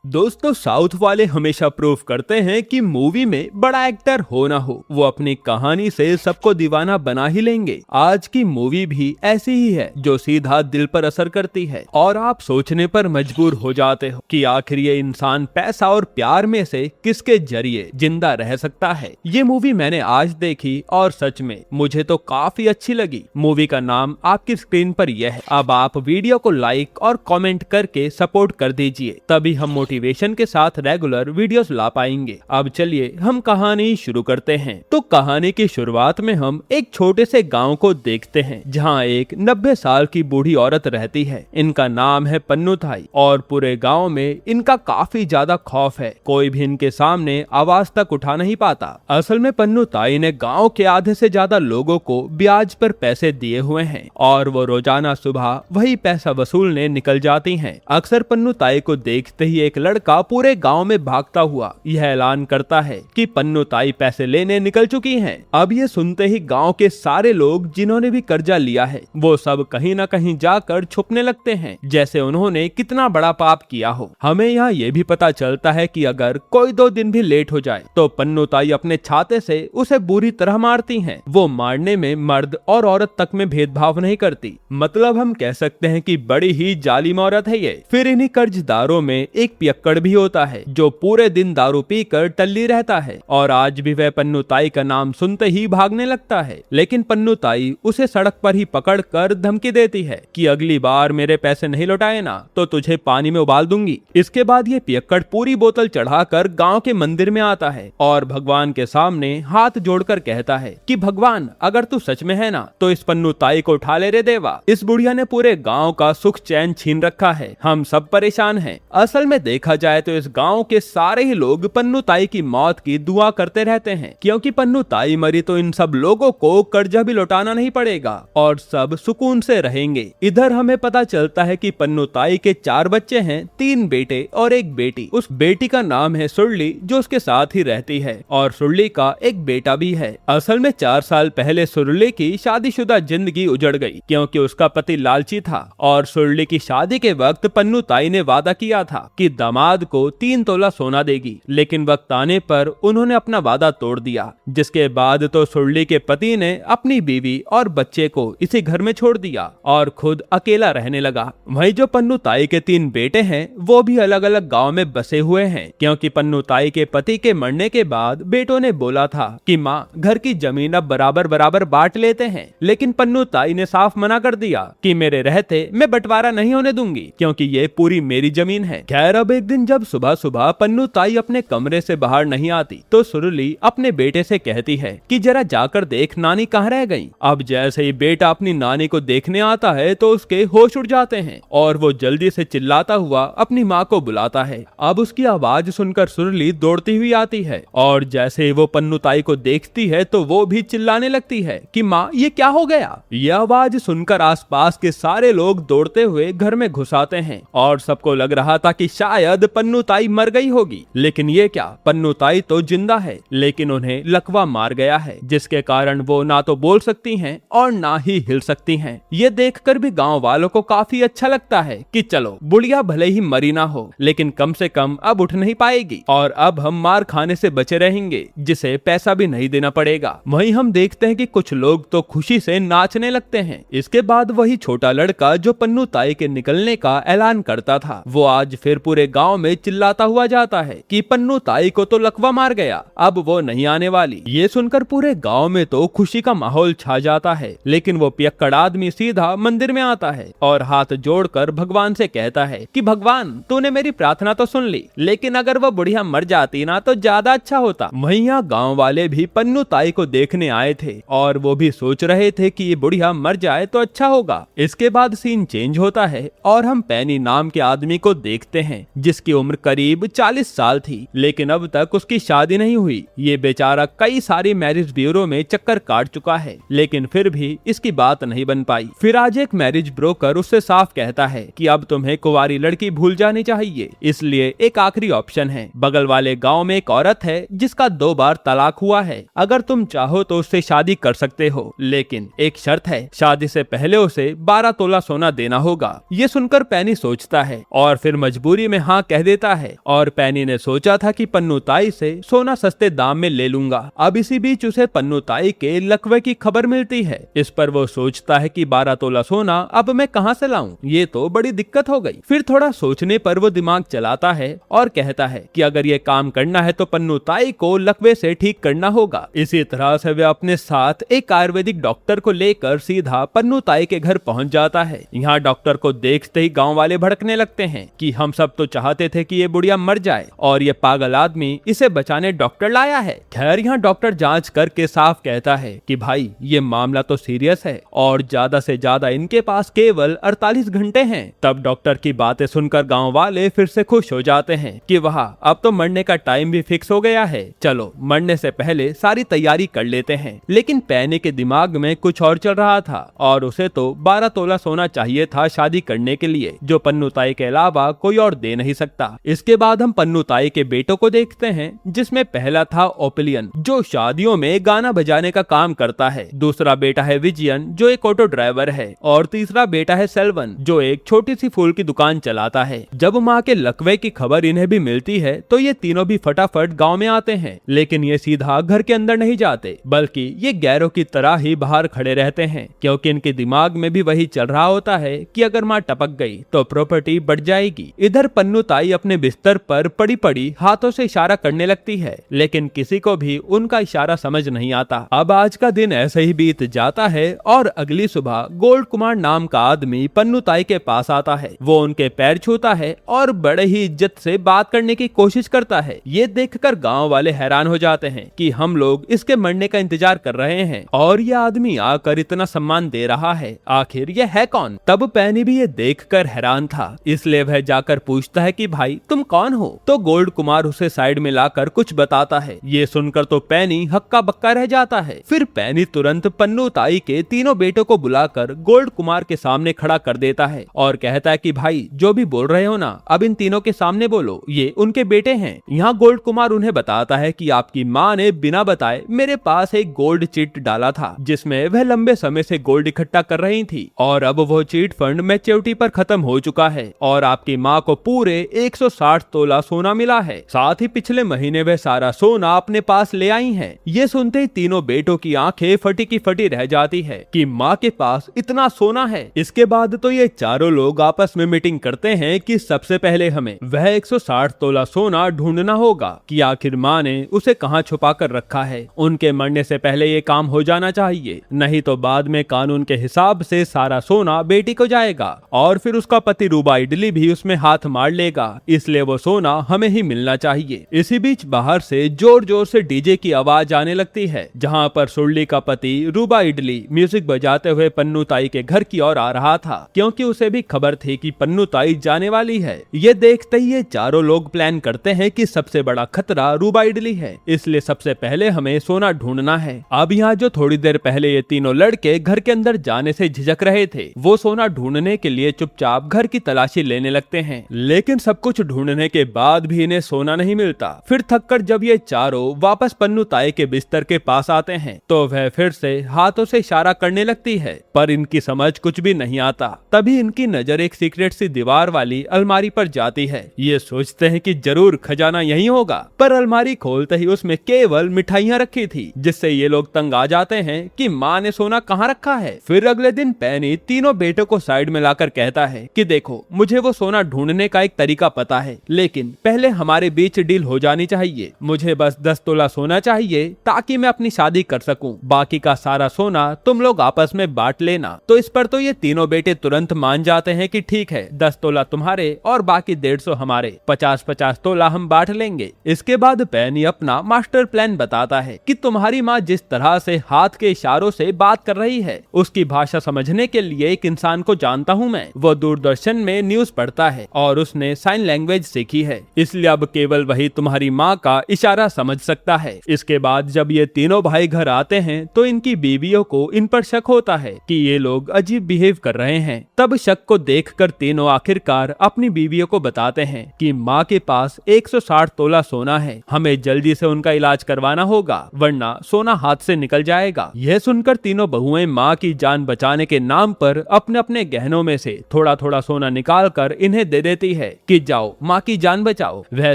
दोस्तों, साउथ वाले हमेशा प्रूव करते हैं कि मूवी में बड़ा एक्टर हो ना हो, वो अपनी कहानी से सबको दीवाना बना ही लेंगे। आज की मूवी भी ऐसी ही है जो सीधा दिल पर असर करती है और आप सोचने पर मजबूर हो जाते हो कि आखिर ये इंसान पैसा और प्यार में से किसके जरिए जिंदा रह सकता है। ये मूवी मैंने आज देखी और सच में मुझे तो काफी अच्छी लगी। मूवी का नाम आपकी स्क्रीन पर यह है। अब आप वीडियो को लाइक और कमेंट करके सपोर्ट कर दीजिए, तभी हम मोटिवेशन के साथ रेगुलर वीडियोस ला पाएंगे। अब चलिए हम कहानी शुरू करते हैं। तो कहानी की शुरुआत में हम एक छोटे से गांव को देखते हैं जहां एक 90 साल की बूढ़ी औरत रहती है। इनका नाम है पन्नुताई और पूरे गांव में इनका काफी ज्यादा खौफ है। कोई भी इनके सामने आवाज तक उठा नहीं पाता। असल में पन्नुताई ने गांव के आधे से ज्यादा लोगों को ब्याज पर पैसे दिए हुए हैं और वो रोजाना सुबह वही पैसा वसूलने निकल जाती हैं। अक्सर पन्नुताई को देखते ही एक लड़का पूरे गांव में भागता हुआ यह ऐलान करता है कि पन्नुताई पैसे लेने निकल चुकी हैं। अब ये सुनते ही गांव के सारे लोग जिन्होंने भी कर्जा लिया है वो सब कहीं न कहीं जाकर छुपने लगते हैं, जैसे उन्होंने कितना बड़ा पाप किया हो। हमें यहाँ ये भी पता चलता है कि अगर कोई 2 दिन भी लेट हो जाए तो पन्नुताई अपने छाते से उसे बुरी तरह मारती हैं। वो मारने में मर्द और औरत तक में भेदभाव नहीं करती। मतलब हम कह सकते हैं कि बड़ी ही जालिम औरत है ये। फिर इन्हीं कर्जदारों में एक पियक्कड़ भी होता है जो पूरे दिन दारू पीकर टल्ली रहता है और आज भी वह पन्नुताई का नाम सुनते ही भागने लगता है। लेकिन पन्नुताई उसे सड़क पर ही पकड़कर धमकी देती है कि अगली बार मेरे पैसे नहीं लौटाए ना तो तुझे पानी में उबाल दूंगी। इसके बाद ये पियक्कड़ पूरी बोतल चढ़ाकर गांव के मंदिर में आता है और भगवान के सामने हाथ जोड़कर कहता है कि भगवान, अगर तू सच में है ना तो इस पन्नुताई को उठा ले रे देवा। इस बुढ़िया ने पूरे गांव का सुख चैन छीन रखा है, हम सब परेशान हैं। असल में देखा जाए तो इस गांव के सारे ही लोग पन्नुताई की मौत की दुआ करते रहते हैं, क्योंकि पन्नुताई मरी तो इन सब लोगों को कर्जा भी लौटाना नहीं पड़ेगा और सब सुकून से रहेंगे। इधर हमें पता चलता है कि पन्नुताई के 4 बच्चे हैं, 3 बेटे और 1 बेटी। उस बेटी का नाम है सुरली जो उसके साथ ही रहती है और सुरली का एक बेटा भी है। असल में 4 साल पहले सुरली की शादीशुदा जिंदगी उजड़ गई क्योंकि उसका पति लालची था और सुरली की शादी के वक्त पन्नुताई ने वादा किया था कि दामाद को 3 तोला सोना देगी, लेकिन वक्त आने पर उन्होंने अपना वादा तोड़ दिया। जिसके बाद तो सुरली के पति ने अपनी बीवी और बच्चे को इसी घर में छोड़ दिया और खुद अकेला रहने लगा। वहीं जो पन्नुताई के 3 बेटे हैं वो भी अलग अलग गांव में बसे हुए हैं, क्योंकि पन्नुताई के पति के मरने के बाद बेटों ने बोला था कि माँ, घर की जमीन अब बराबर बराबर बांट लेते हैं, लेकिन पन्नुताई ने साफ मना कर दिया कि मेरे रहते मैं बंटवारा नहीं होने दूंगी क्योंकि ये पूरी मेरी जमीन है। खैर, अब एक दिन जब सुबह सुबह पन्नुताई अपने कमरे से बाहर नहीं आती तो सुरली अपने बेटे से कहती है कि जरा जाकर देख नानी कहाँ रह गई। अब जैसे ही बेटा अपनी नानी को देखने आता है तो उसके होश उड़ जाते हैं और वो जल्दी से चिल्लाता हुआ अपनी माँ को बुलाता है। अब उसकी आवाज सुनकर सुरली दौड़ती हुई आती है और जैसे ही वो पन्नुताई को देखती है तो वो भी चिल्लाने लगती है कि माँ, ये क्या हो गया। ये आवाज सुनकर आसपास के सारे लोग दौड़ते हुए घर में घुस आते हैं और सबको लग रहा था कि शायद पन्नुताई मर गई होगी, लेकिन ये क्या, पन्नुताई तो जिंदा है, लेकिन उन्हें लकवा मार गया है जिसके कारण वो ना तो बोल सकती हैं और ना ही हिल सकती हैं। ये देखकर भी गांव वालों को काफी अच्छा लगता है कि चलो, बुढ़िया भले ही मरी ना हो लेकिन कम से कम अब उठ नहीं पाएगी और अब हम मार खाने से बचे रहेंगे जिसे पैसा भी नहीं देना पड़ेगा। वहीं हम देखते हैं कि कुछ लोग तो खुशी से नाचने लगते हैं। इसके बाद वही छोटा लड़का जो पन्नुताई के निकलने का ऐलान करता था वो आज फिर पूरे गांव में चिल्लाता हुआ जाता है कि पन्नुताई को तो लकवा मार गया, अब वो नहीं आने वाली। ये सुनकर पूरे गांव में तो खुशी का माहौल छा जाता है, लेकिन वो पियक्कड़ आदमी सीधा मंदिर में आता है और हाथ जोड़कर भगवान से कहता है कि भगवान, तूने मेरी प्रार्थना तो सुन ली, लेकिन अगर वो बुढ़िया मर जाती ना तो ज्यादा अच्छा होता। वहीं यहाँ गाँव वाले भी पन्नुताई को देखने आए थे और वो भी सोच रहे थे कि ये बुढ़िया मर जाए तो अच्छा होगा। इसके बाद सीन चेंज होता है और हम पैनी नाम के आदमी को देखते हैं जिसकी उम्र करीब 40 साल थी, लेकिन अब तक उसकी शादी नहीं हुई। ये बेचारा कई सारी मैरिज ब्यूरो में चक्कर काट चुका है, लेकिन फिर भी इसकी बात नहीं बन पाई। फिर आज एक मैरिज ब्रोकर उससे साफ कहता है कि अब तुम्हें कुंवारी लड़की भूल जानी चाहिए, इसलिए एक आखिरी ऑप्शन है। बगल वाले गाँव में एक औरत है जिसका 2 बार तलाक हुआ है, अगर तुम चाहो तो उससे शादी कर सकते हो, लेकिन एक शर्त है, शादी से पहले उसे 12 तोला सोना देना होगा। ये सुनकर पैनी सोचता है और फिर मजबूरी में हाँ हाँ कह देता है और पैनी ने सोचा था कि पन्नू ताई से सोना सस्ते दाम में ले लूंगा। अब इसी बीच उसे पन्नू ताई के लकवे की खबर मिलती है। इस पर वो सोचता है कि 12 तोला सोना अब मैं कहां से लाऊं, ये तो बड़ी दिक्कत हो गई। फिर थोड़ा सोचने पर वो दिमाग चलाता है और कहता है कि अगर ये काम करना है तो पन्नू ताई को लकवे से ठीक करना होगा। इसी तरह से वे अपने साथ एक आयुर्वेदिक डॉक्टर को लेकर सीधा पन्नू ताई के घर पहुंच जाता है। यहाँ डॉक्टर को देखते ही गांव वाले भड़कने लगते हैं कि हम सब तो चाहते थे कि ये बुढ़िया मर जाए और ये पागल आदमी इसे बचाने डॉक्टर लाया है। खैर यहाँ डॉक्टर जांच करके साफ कहता है कि भाई ये मामला तो सीरियस है और ज्यादा से ज्यादा इनके पास केवल 48 घंटे हैं। तब डॉक्टर की बातें सुनकर गांव वाले फिर से खुश हो जाते हैं कि वाह अब तो मरने का टाइम भी फिक्स हो गया है, चलो मरने से पहले सारी तैयारी कर लेते हैं। लेकिन पैनी के दिमाग में कुछ और चल रहा था और उसे तो 12 तोला सोना चाहिए था शादी करने के लिए, जो पन्नू ताई के अलावा कोई और दे नहीं सकता। इसके बाद हम पन्नू ताई के बेटों को देखते हैं, जिसमें पहला था ओपिलियन जो शादियों में गाना बजाने का काम करता है, दूसरा बेटा है विजयन जो एक ऑटो ड्राइवर है और तीसरा बेटा है सेल्वन जो एक छोटी सी फूल की दुकान चलाता है। जब माँ के लकवे की खबर इन्हें भी मिलती है तो ये तीनों भी फटाफट गांव में आते हैं, लेकिन ये सीधा घर के अंदर नहीं जाते बल्कि ये गैरों की तरह ही बाहर खड़े रहते हैं, क्योंकि इनके दिमाग में भी वही चल रहा होता है कि अगर माँ टपक गई तो प्रॉपर्टी बढ़ जाएगी। इधर पन्नू ताई अपने बिस्तर पर पड़ी पड़ी हाथों से इशारा करने लगती है, लेकिन किसी को भी उनका इशारा समझ नहीं आता। अब आज का दिन ऐसे ही बीत जाता है और अगली सुबह गोल्ड कुमार नाम का आदमी पन्नू ताई के पास आता है। वो उनके पैर छूता है और बड़े ही इज्जत से बात करने की कोशिश करता है। ये देखकर गांव वाले हैरान हो जाते हैं कि हम लोग इसके मरने का इंतजार कर रहे हैं और ये आदमी आकर इतना सम्मान दे रहा है, आखिर ये है कौन। तब पैनी भी ये देखकर हैरान था, इसलिए वह जाकर पूछता है कि भाई तुम कौन हो। तो गोल्ड कुमार उसे साइड में लाकर कुछ बताता है। ये सुनकर तो पैनी हक्का बक्का रह जाता है। फिर पैनी तुरंत पन्नू ताई के तीनों बेटों को बुलाकर गोल्ड कुमार के सामने खड़ा कर देता है और कहता है कि भाई जो भी बोल रहे हो ना अब इन तीनों के सामने बोलो, ये उनके बेटे हैं। यहाँ गोल्ड कुमार उन्हें बताता है कि आपकी माँ ने बिना बताए मेरे पास एक गोल्ड चिट डाला था जिसमें वह लंबे समय से गोल्ड इकट्ठा कर रही थी और अब वो चिट फंड मैच्योरिटी पर खत्म हो चुका है और आपकी माँ को पूरे 160 तोला सोना मिला है। साथ ही पिछले महीने वह सारा सोना अपने पास ले आई हैं। ये सुनते ही तीनों बेटों की आंखें फटी की फटी रह जाती है कि माँ के पास इतना सोना है। इसके बाद तो ये चारों लोग आपस में मीटिंग करते हैं कि सबसे पहले हमें वह 160 तोला सोना ढूंढना होगा कि आखिर माँ ने उसे कहाँ छुपा कर रखा है। उनके मरने से पहले ये काम हो जाना चाहिए, नहीं तो बाद में कानून के हिसाब से सारा सोना बेटी को जाएगा और फिर उसका पति रूबा इडली भी उसमें हाथ मार लेगा, इसलिए वो सोना हमें ही मिलना चाहिए। इसी बीच बाहर से जोर जोर से डीजे की आवाज आने लगती है, जहाँ पर सुरली का पति रूबा इडली म्यूजिक बजाते हुए पन्नू ताई के घर की ओर आ रहा था, क्योंकि उसे भी खबर थी कि पन्नू ताई जाने वाली है। ये देखते ही ये चारों लोग प्लान करते हैं कि सबसे बड़ा खतरा रूबा इडली है, इसलिए सबसे पहले हमें सोना ढूंढना है। अब यहाँ जो थोड़ी देर पहले ये तीनों लड़के घर के अंदर जाने से झिझक रहे थे, वो सोना ढूंढने के लिए चुपचाप घर की तलाशी लेने लगते हैं, लेकिन सब कुछ ढूंढने के बाद भी इन्हें सोना नहीं मिलता। फिर थककर जब ये चारों वापस पन्नू ताई के बिस्तर के पास आते हैं तो वह फिर से हाथों से इशारा करने लगती है, पर इनकी समझ कुछ भी नहीं आता। तभी इनकी नजर एक सीक्रेट सी दीवार वाली अलमारी पर जाती है। ये सोचते हैं कि जरूर खजाना यही होगा, पर अलमारी खोलते ही उसमें केवल मिठाइयाँ रखी थी, जिससे ये लोग तंग आ जाते हैं कि माँ ने सोना कहाँ रखा है। फिर अगले दिन पैनी तीनों बेटों को साइड में लाकर कहता है कि देखो मुझे वो सोना ढूंढने का एक तरीका पता है, लेकिन पहले हमारे बीच डील हो जानी चाहिए। मुझे बस 10 तोला सोना चाहिए ताकि मैं अपनी शादी कर सकूं, बाकी का सारा सोना तुम लोग आपस में बांट लेना। तो इस पर तो ये तीनों बेटे तुरंत मान जाते हैं कि ठीक है, 10 तोला तुम्हारे और बाकी 150 हमारे, 50-50 तोला हम बांट लेंगे। इसके बाद पैनी अपना मास्टर प्लान बताता है कि तुम्हारी माँ जिस तरह से हाथ के इशारों से बात कर रही है, उसकी भाषा समझने के लिए एक इंसान को जानता हूँ मैं। वो दूरदर्शन में न्यूज पढ़ता है और उसने साइन लैंग्वेज सीखी है, इसलिए अब केवल वही तुम्हारी माँ का इशारा समझ सकता है। इसके बाद जब ये तीनों भाई घर आते हैं तो इनकी बीवियों को इन पर शक होता है कि ये लोग अजीब बिहेव कर रहे हैं। तब शक को देखकर तीनों आखिरकार अपनी बीवियों को बताते हैं कि माँ के पास 160 तोला सोना है, हमें जल्दी से उनका इलाज करवाना होगा वरना सोना हाथ से निकल जाएगा। यह सुनकर तीनों बहुएं माँ की जान बचाने के नाम पर अपने अपने गहनों में से थोड़ा थोड़ा सोना निकाल कर इन्हें दे देती है कि जाओ माँ की जान बचाओ। वह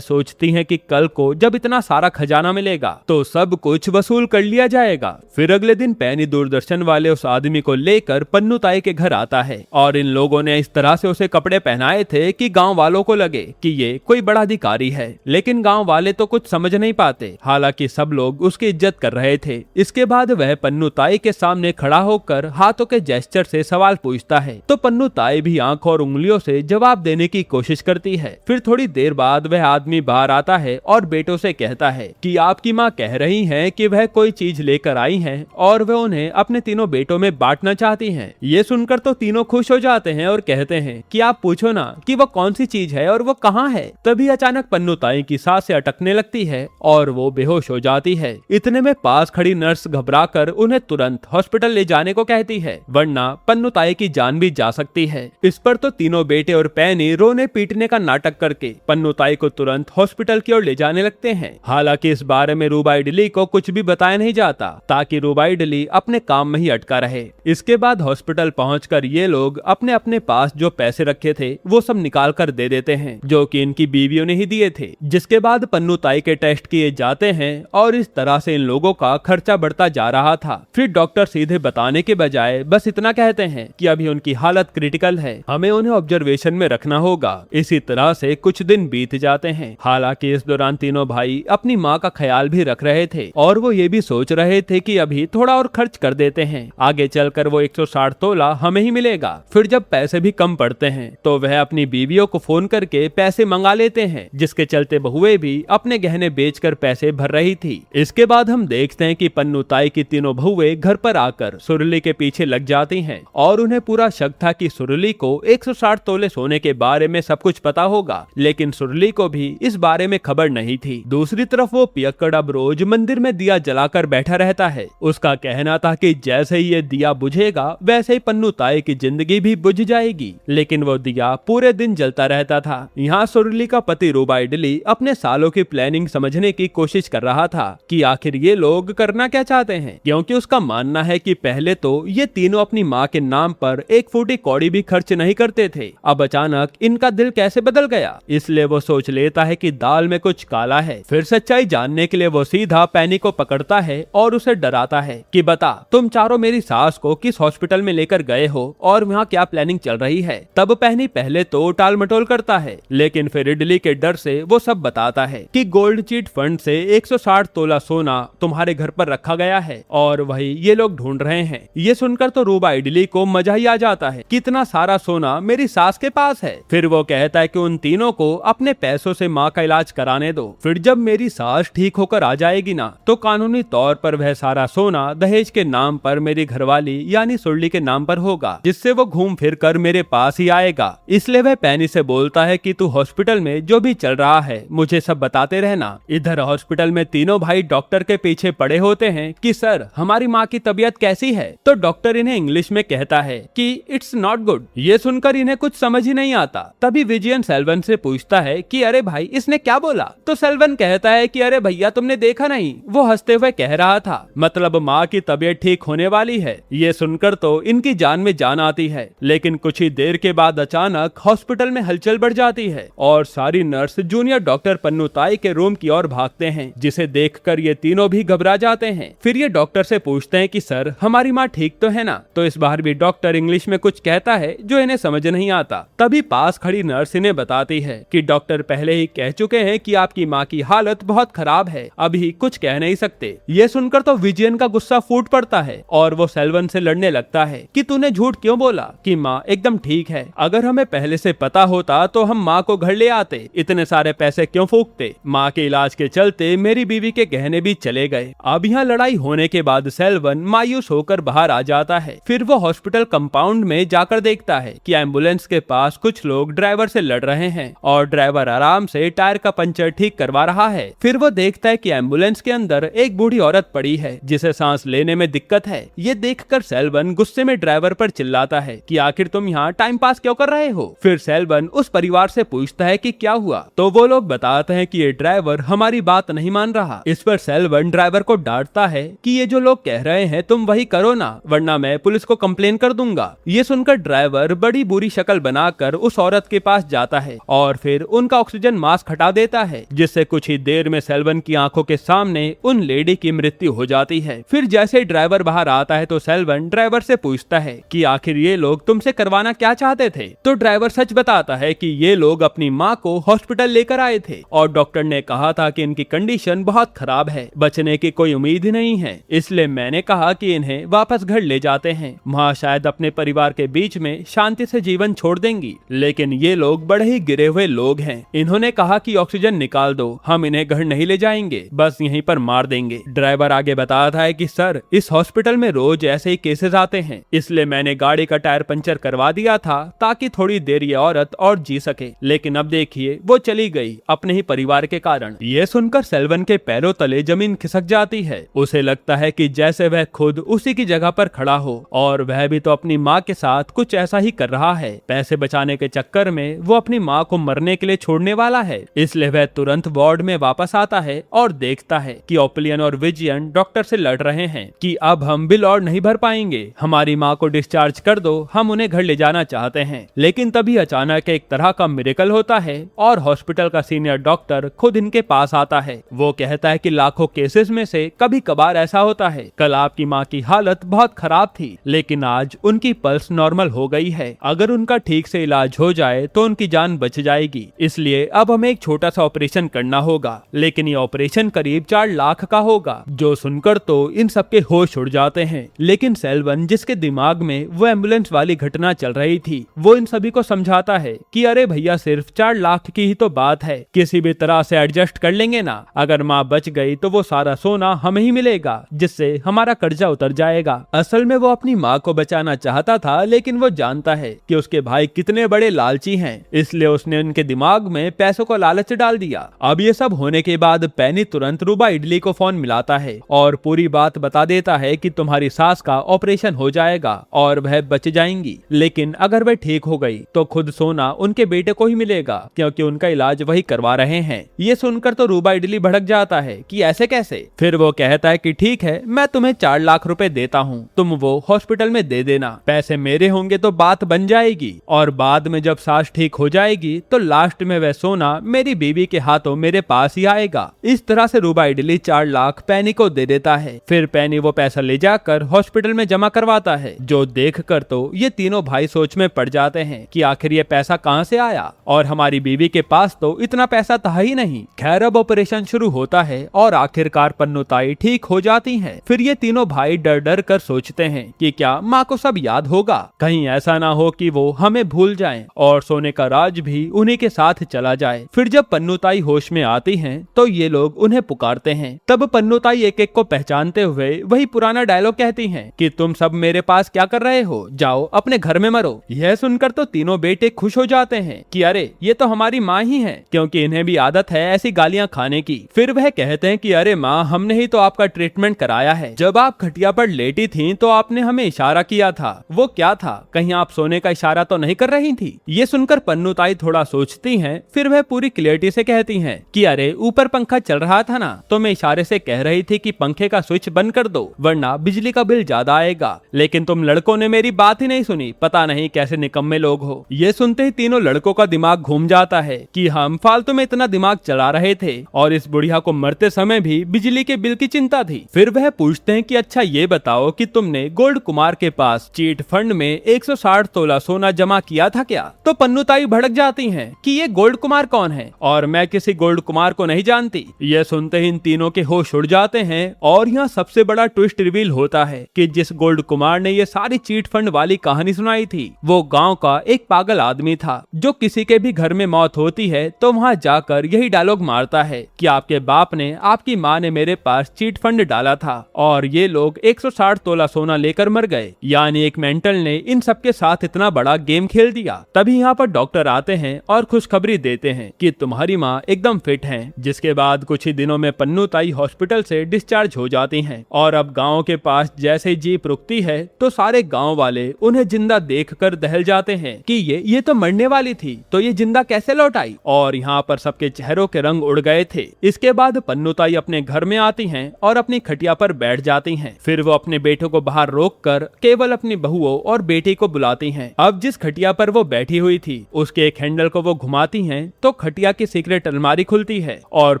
सोचती हैं कि कल को जब इतना सारा खजाना मिलेगा तो सब कुछ वसूल कर लिया जाएगा। फिर अगले दिन पैनी दूरदर्शन वाले उस आदमी को लेकर पन्नू ताई के घर आता है और इन लोगों ने इस तरह से उसे कपड़े पहनाए थे कि गांव वालों को लगे कि ये कोई बड़ा अधिकारी है, लेकिन गांव वाले तो कुछ समझ नहीं पाते। हालांकि सब लोग उसकी इज्जत कर रहे थे। इसके बाद वह पन्नू ताई के सामने खड़ा होकर हाथों के जेस्चर से सवाल पूछता है तो पन्नू ताई भी आंखों और उंगलियों से जवाब देने की कोशिश करती है। फिर थोड़ी देर बाद वह आदमी बाहर आता है और बेटों से कहता है कि आपकी माँ कह रही हैं कि वह कोई चीज लेकर आई हैं और वह उन्हें अपने तीनों बेटों में बांटना चाहती हैं। ये सुनकर तो तीनों खुश हो जाते हैं और कहते हैं कि आप पूछो ना कि वो कौन सी चीज है और वो कहाँ है। तभी अचानक पन्नू ताई की सांसें अटकने लगती है और वो बेहोश हो जाती है। इतने में पास खड़ी नर्स घबराकर उन्हें तुरंत हॉस्पिटल ले जाने को कहती है, वरना पन्नू ताई की जान भी जा सकती है। इस पर तो तीनों बेटे और पैनी रोने पीटने का नाटक करके पन्नू ताई को तुरंत हॉस्पिटल की ओर ले जाने लगते हैं। हालांकि इस बारे में रूबा इडली को कुछ भी बताया नहीं जाता ताकि रूबा इडली अपने काम में ही अटका रहे। इसके बाद हॉस्पिटल पहुंचकर ये लोग अपने अपने पास जो पैसे रखे थे वो सब निकाल कर दे देते हैं, जो कि इनकी बीवियों ने ही दिए थे। जिसके बाद पन्नू ताई के टेस्ट किए जाते हैं और इस तरह से इन लोगों का खर्चा बढ़ता जा रहा था। फिर डॉक्टर सीधे बताने के बजाय बस इतना कहते हैं कि अभी उनकी हालत क्रिटिकल है, हमें उन्हें ऑब्जर्वेशन में रखना होगा। इसी तरह से कुछ दिन बीत जाते हैं। हालांकि इस दौरान तीनों भाई अपनी माँ का ख्याल भी रख रहे थे और वो ये भी सोच रहे थे कि अभी थोड़ा और खर्च कर देते हैं, आगे चलकर वो 160 तोला हमें ही मिलेगा। फिर जब पैसे भी कम पड़ते हैं तो वह अपनी बीवियों को फोन करके पैसे मंगा लेते हैं, जिसके चलते बहुएं भी अपने गहने बेचकर पैसे भर रही थी। इसके बाद हम देखते हैं कि पन्नू ताई की तीनों बहुएं घर पर आकर सुरली के पीछे लग जाती हैं और उन्हें पूरा शक था कि सुरली को 160 तोले सोने के बारे में सब कुछ पता होगा, लेकिन सुरली को भी इस बारे में खबर नहीं थी। दूसरी तरफ वो पियक्कड़ अब रोज मंदिर में दिया जलाकर बैठा रहता है। उसका कहना था कि जैसे ही ये दिया बुझेगा वैसे ही पन्नू ताई की जिंदगी भी बुझ जाएगी, लेकिन वो दिया पूरे दिन जलता रहता था। यहाँ सुरली का पति रूबा इडली अपने सालों की प्लानिंग समझने की कोशिश कर रहा था कि आखिर ये लोग करना क्या चाहते हैं, क्योंकि उसका मानना है कि पहले तो ये तीनों अपनी माँ के नाम पर 1 फूटी कौड़ी भी खर्च नहीं करते थे। अब अचानक इनका दिल कैसे बदल गया, इसलिए वो सोच लेता है कि दाल में कुछ काला है। फिर सच्चाई जानने के लिए वो सीधा पैनी को पकड़ता है और उसे डराता है कि बता तुम चारों मेरी सास को किस हॉस्पिटल में लेकर गए हो और वहाँ क्या प्लानिंग चल रही है। तब पैनी पहले तो टाल मटोल करता है, लेकिन फिर इडली के डर से वो सब बताता है कि गोल्ड चीट फंड से 160 तोला सोना तुम्हारे घर पर रखा गया है और वही ये लोग ढूंढ रहे हैं। ये सुनकर तो रूबा इडली को मजा ही आ जाता है, कितना सारा सोना मेरी सास के पास है। फिर वो कहता है कि उन तीनों को अपने पैसों से माँ का इलाज कराने दो, फिर जब मेरी सास ठीक होकर आ जाएगी ना तो कानूनी तौर पर वह सारा सोना दहेज के नाम पर मेरी घरवाली यानी सुरली के नाम पर होगा, जिससे वो घूम फिर कर मेरे पास ही आएगा। इसलिए वह पैनी से बोलता है कि तू हॉस्पिटल में जो भी चल रहा है मुझे सब बताते रहना। इधर हॉस्पिटल में तीनों भाई डॉक्टर के पीछे पड़े होते हैं कि सर हमारी माँ की तबीयत कैसी है, तो डॉक्टर इन्हें इंग्लिश में कहता है कि इट्स नॉट गुड। ये सुनकर इन्हें कुछ समझ ही नहीं आता। तभी विजयन सेल्वन से पूछता है कि अरे भाई इसने क्या बोला, तो सेल्वन कहता है कि अरे भैया तुमने देखा नहीं, वो हंसते हुए कह रहा था मतलब माँ की तबीयत ठीक होने वाली है। ये सुनकर तो इनकी जान में जान आती है, लेकिन कुछ ही देर के बाद अचानक हॉस्पिटल में हलचल बढ़ जाती है और सारी नर्स जूनियर डॉक्टर पन्नू ताई के रूम की ओर भागते हैं, जिसे देखकर ये तीनों भी घबरा जाते हैं। फिर ये डॉक्टर से पूछते हैं कि सर हमारी माँ ठीक तो है ना, तो इस बार भी डॉक्टर इंग्लिश में कुछ कहता है जो इन्हें समझ नहीं आता। तभी पास खड़ी नर्स इन्हें बताती है कि डॉक्टर पहले ही कह चुके हैं कि आपकी माँ की हालत बहुत खराब है, अभी कुछ कह नहीं सकते। ये सुनकर तो विजयन का गुस्सा फूट पड़ता है और वो सेल्वन से लड़ने लगता है कि तूने झूठ क्यों बोला कि माँ एकदम ठीक है, अगर हमें पहले से पता होता तो हम माँ को घर ले आते, इतने सारे पैसे क्यों फूकते, माँ के इलाज के चलते मेरी बीवी के गहने भी चले गए। अब यहाँ लड़ाई होने के बाद सेल्वन मायूस होकर बाहर आ जाता है। फिर वो हॉस्पिटल कंपाउंड में जाकर देखता है कि एम्बुलेंस के पास कुछ लोग ड्राइवर से लड़ रहे हैं और ड्राइवर आराम से टायर का पंचर ठीक करवा रहा है। फिर वो देखता है कि एम्बुलेंस के अंदर एक बूढ़ी औरत पड़ी है जिसे सांस लेने में दिक्कत है। ये देखकर सेल्वन गुस्से में ड्राइवर पर चिल्लाता है कि आखिर तुम यहाँ टाइम पास क्यों कर रहे हो। फिर सेल्वन उस परिवार से पूछता है कि क्या हुआ, तो वो लोग बताते हैं कि ये ड्राइवर हमारी बात नहीं मान रहा। इस पर सेल्वन ड्राइवर को डांटता है कि ये जो लोग कह रहे हैं तुम वही करो ना, वरना मैं पुलिस को कंप्लेन कर दूंगा। ये सुनकर ड्राइवर बड़ी बुरी शक्ल बनाकर उस औरत के पास आता है और फिर उनका ऑक्सीजन मास्क हटा देता है, जिससे कुछ ही देर में सेल्वन की आंखों के सामने उन लेडी की मृत्यु हो जाती है। फिर जैसे ड्राइवर बाहर आता है तो सेल्वन ड्राइवर से पूछता है कि आखिर ये लोग तुमसे करवाना क्या चाहते थे। तो ड्राइवर सच बताता है कि ये लोग अपनी माँ को हॉस्पिटल लेकर आए थे और डॉक्टर ने कहा था कि इनकी कंडीशन बहुत खराब है, बचने की कोई उम्मीद ही नहीं है, इसलिए मैंने कहा कि इन्हें वापस घर ले जाते हैं, वहाँ शायद अपने परिवार के बीच में शांति से जीवन छोड़ देंगी। लेकिन ये लोग बड़े ही गिरे हुए लोग हैं, इन्होंने कहा कि ऑक्सीजन निकाल दो, हम इन्हें घर नहीं ले जाएंगे, बस यहीं पर मार देंगे। ड्राइवर आगे बताता है कि सर, इस हॉस्पिटल में रोज ऐसे ही केसेस आते हैं, इसलिए मैंने गाड़ी का टायर पंचर करवा दिया था ताकि थोड़ी देर ये औरत और जी सके, लेकिन अब देखिए वो चली गई अपने ही परिवार के कारण। ये सुनकर सेल्वन के पैरों तले जमीन खिसक जाती है। उसे लगता है कि जैसे वह खुद उसी की जगह पर खड़ा हो और वह भी तो अपनी माँ के साथ कुछ ऐसा ही कर रहा है। पैसे बचाने के चक्कर में वो अपनी माँ को मरने के लिए छोड़ने वाला है, इसलिए वह तुरंत वार्ड में वापस आता है और देखता है कि ओपिलियन और विजियन डॉक्टर से लड़ रहे हैं कि अब हम बिल और नहीं भर पाएंगे, हमारी माँ को डिस्चार्ज कर दो, हम उन्हें घर ले जाना चाहते हैं। लेकिन तभी अचानक एक तरह का मिरेकल होता है और हॉस्पिटल का सीनियर डॉक्टर खुद इनके पास आता है। वो कहता है कि लाखों केसेस में से कभी कभार ऐसा होता है, कल आपकी माँ की हालत बहुत खराब थी लेकिन आज उनकी पल्स नॉर्मल हो गई है, अगर उनका ठीक से इलाज हो जाए तो उनकी जान बच जाएगी, इसलिए अब हमें एक छोटा सा ऑपरेशन करना होगा, लेकिन ये ऑपरेशन करीब 4 लाख का होगा। जो सुनकर तो इन सबके होश उड़ जाते हैं, लेकिन सेल्वन जिसके दिमाग में वो एम्बुलेंस वाली घटना चल रही थी, वो इन सभी को समझाता है कि अरे भैया, सिर्फ 4 लाख की ही तो बात है, किसी भी तरह से एडजस्ट कर लेंगे ना, अगर माँ बच गई तो वो सारा सोना हमें ही मिलेगा, जिससे हमारा कर्जा उतर जाएगा। असल में वो अपनी माँ को बचाना चाहता था, लेकिन वो जानता है कि उसके भाई कितने बड़े लालची हैं, इसलिए उसने उनके दिमाग में पैसों को लालच डाल दिया। अब ये सब होने के बाद पेनी तुरंत रूबा इडली को फोन मिलाता है और पूरी बात बता देता है कि तुम्हारी सास का ऑपरेशन हो जाएगा और वह बच जाएंगी, लेकिन अगर वह ठीक हो गई तो खुद सोना उनके बेटे को ही मिलेगा, क्योंकि उनका इलाज वही करवा रहे हैं। ये सुनकर तो रूबा इडली भड़क जाता है कि ऐसे कैसे। फिर वो कहता है कि ठीक है, मैं तुम्हें 4 लाख रुपए देता हूँ, तुम वो हॉस्पिटल में दे देना, पैसे मेरे होंगे तो बात बन जाएगी, और बाद में जब सास ठीक हो जाएगी तो लास्ट में वह सोना मेरी बीवी के हाथों मेरे पास ही आएगा। इस तरह से रूबा इडली 4 लाख पेनी को दे देता है। फिर पेनी वो पैसा ले जाकर हॉस्पिटल में जमा करवाता है, जो देखकर तो ये तीनों भाई सोच में पड़ जाते हैं कि आखिर ये पैसा कहां से आया, और हमारी बीवी के पास तो इतना पैसा था ही नहीं। खैर, अब ऑपरेशन शुरू होता है और आखिरकार पन्नुताई ठीक हो जाती है। फिर ये तीनों भाई डर डर कर सोचते हैं कि क्या माँ को सब याद होगा, कहीं ऐसा ना हो कि वो हमें भूल जाएं और सोने का राज भी उन्हीं के साथ चला जाए। फिर जब पन्नुताई होश में आती हैं तो ये लोग उन्हें पुकारते हैं। तब पन्नुताई एक एक को पहचानते हुए वही पुराना डायलॉग कहती हैं कि तुम सब मेरे पास क्या कर रहे हो, जाओ अपने घर में मरो। यह सुनकर तो तीनों बेटे खुश हो जाते हैं कि अरे ये तो हमारी माँ ही है, क्योंकि इन्हें भी आदत है ऐसी गालियाँ खाने की। फिर वह कहते हैं कि अरे माँ, हमने ही तो आपका ट्रीटमेंट कराया है, जब आप खटिया पर लेटी थी तो आपने हमें इशारा किया था, वो क्या था, कहीं आप सोने का इशारा तो नहीं कर रही थी। ये सुनकर पन्नुताई थोड़ा सोचती हैं, फिर वह पूरी क्लियरिटी से कहती हैं कि अरे ऊपर पंखा चल रहा था ना, तो मैं इशारे से कह रही थी कि पंखे का स्विच बंद कर दो वरना बिजली का बिल ज्यादा आएगा, लेकिन तुम लड़कों ने मेरी बात ही नहीं सुनी, पता नहीं कैसे निकम्मे लोग हो। ये सुनते ही तीनों लड़कों का दिमाग घूम जाता है कि हम फालतू में इतना दिमाग चला रहे थे और इस बुढ़िया को मरते समय भी बिजली के बिल की चिंता थी। फिर वह पूछते हैं कि अच्छा ये बताओ कि तुमने गोल्ड कुमार के पास चीट फंड में 160 तोला सोना जमा किया था क्या? तो पन्नुताई भड़क जाती हैं कि ये गोल्ड कुमार कौन है और मैं किसी गोल्ड कुमार को नहीं जानती। यह सुनते ही इन तीनों के होश उड़ जाते हैं और यहाँ सबसे बड़ा ट्विस्ट रिवील होता है कि जिस गोल्ड कुमार ने ये सारी चीट फंड वाली कहानी सुनाई थी वो गांव का एक पागल आदमी था, जो किसी के भी घर में मौत होती है तो वहाँ जाकर यही डायलॉग मारता है कि आपके बाप ने, आपकी माँ ने मेरे पास चीट फंड डाला था और ये लोग 160 तोला सोना लेकर मर गए। यानी एक मेंटल ने इन सबके साथ इतना बड़ा गेम खेल दिया। तभी यहाँ पर डॉक्टर आते हैं और खुशखबरी देते हैं कि तुम्हारी माँ एकदम फिट है। जिसके बाद कुछ ही दिनों में पन्नुताई हॉस्पिटल से डिस्चार्ज हो जाती हैं और अब गांव के पास जैसे जीप रुकती है तो सारे गांव वाले उन्हें जिंदा देखकर दहल जाते हैं कि ये तो मरने वाली थी, तो ये जिंदा कैसे लौट आई। और यहाँ पर सबके चेहरों के रंग उड़ गए थे। इसके बाद पन्नुताई अपने घर में आती हैं और अपनी खटिया पर बैठ जाती हैं। फिर वो अपने बेटों को बाहर रोककर केवल अपनी बहुओं और बेटी को बुलाती हैं। अब जिस खटिया पर वो बैठी हुई थी उस उसके एक हैंडल को वो घुमाती हैं तो खटिया की सीक्रेट अलमारी खुलती है और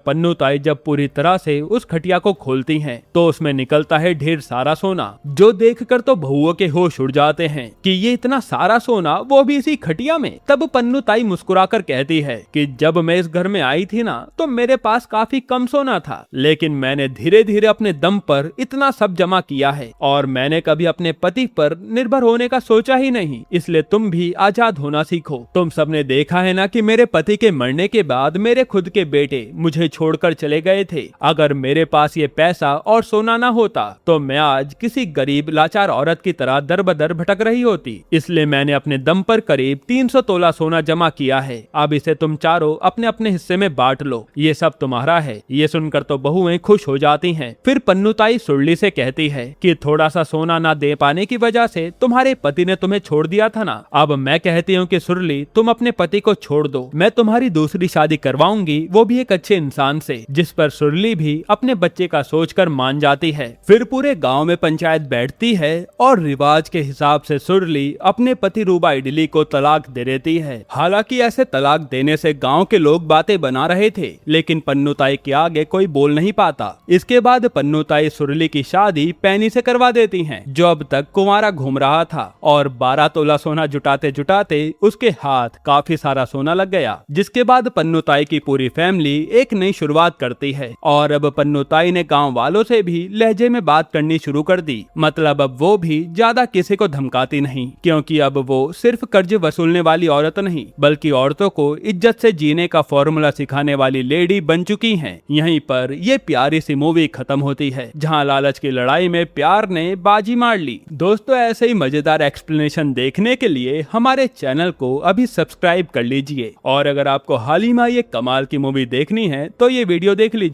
पन्नू ताई जब पूरी तरह से उस खटिया को खोलती हैं तो उसमें निकलता है ढेर सारा सोना, जो देखकर तो बहुओं के होश उड़ जाते हैं कि ये इतना सारा सोना वो भी इसी खटिया में। तब पन्नू ताई मुस्कुराकर कहती है कि जब मैं इस घर में आई थी ना तो मेरे पास काफी कम सोना था, लेकिन मैंने धीरे धीरे अपने दम पर इतना सब जमा किया है और मैंने कभी अपने पति पर निर्भर होने का सोचा ही नहीं, इसलिए तुम भी आजाद होना सीखो। तुम सबने देखा है ना कि मेरे पति के मरने के बाद मेरे खुद के बेटे मुझे छोड़कर चले गए थे। अगर मेरे पास ये पैसा और सोना ना होता तो मैं आज किसी गरीब लाचार औरत की तरह दर बदर भटक रही होती, इसलिए मैंने अपने दम पर करीब 300 तोला सोना जमा किया है। अब इसे तुम चारों अपने अपने हिस्से में बांट लो, ये सब तुम्हारा है। ये सुनकर तो बहुएं खुश हो जाती हैं। फिर पन्नू ताई सुरली से कहती है कि थोड़ा सा सोना ना दे पाने की वजह से तुम्हारे पति ने तुम्हें छोड़ दिया था ना, अब मैं कहती हूँ कि सुरली तुम अपने पति को छोड़ दो, मैं तुम्हारी दूसरी शादी करवाऊंगी, वो भी एक अच्छे इंसान से। जिस पर सुरली भी अपने बच्चे का सोचकर मान जाती है। फिर पूरे गांव में पंचायत बैठती है और रिवाज के हिसाब से सुरली अपने पति रूबा इडली को तलाक दे देती है। हालांकि ऐसे तलाक देने से गांव के लोग बातें बना रहे थे, लेकिन पन्नू ताई के आगे कोई बोल नहीं पाता। इसके बाद पन्नू ताई सुरली की शादी पैनी से करवा देती हैं, जो अब तक कुंवारा घूम रहा था, और 12 तोला सोना जुटाते जुटाते उसके हाथ काफी सारा सोना लग गया। जिसके बाद पन्नू ताई की पूरी फैमिली एक नई शुरुआत करती है और अब पन्नू ताई ने गांव वालों से भी लहजे में बात करनी शुरू कर दी। मतलब अब वो भी ज्यादा किसी को धमकाती नहीं, क्योंकि अब वो सिर्फ कर्ज वसूलने वाली औरत नहीं बल्कि औरतों को इज्जत से जीने का फॉर्मूला सिखाने वाली लेडी बन चुकी हैं। यहीं पर ये प्यारी सी मूवी खत्म होती है, जहां लालच की लड़ाई में प्यार ने बाजी मार ली। दोस्तों, ऐसे ही मजेदार एक्सप्लेनेशन देखने के लिए हमारे चैनल को अभी सब्सक्राइब कर लीजिए, और अगर आपको हाल ही में ये कमाल की मूवी देखनी है तो ये वीडियो देख लीजिए।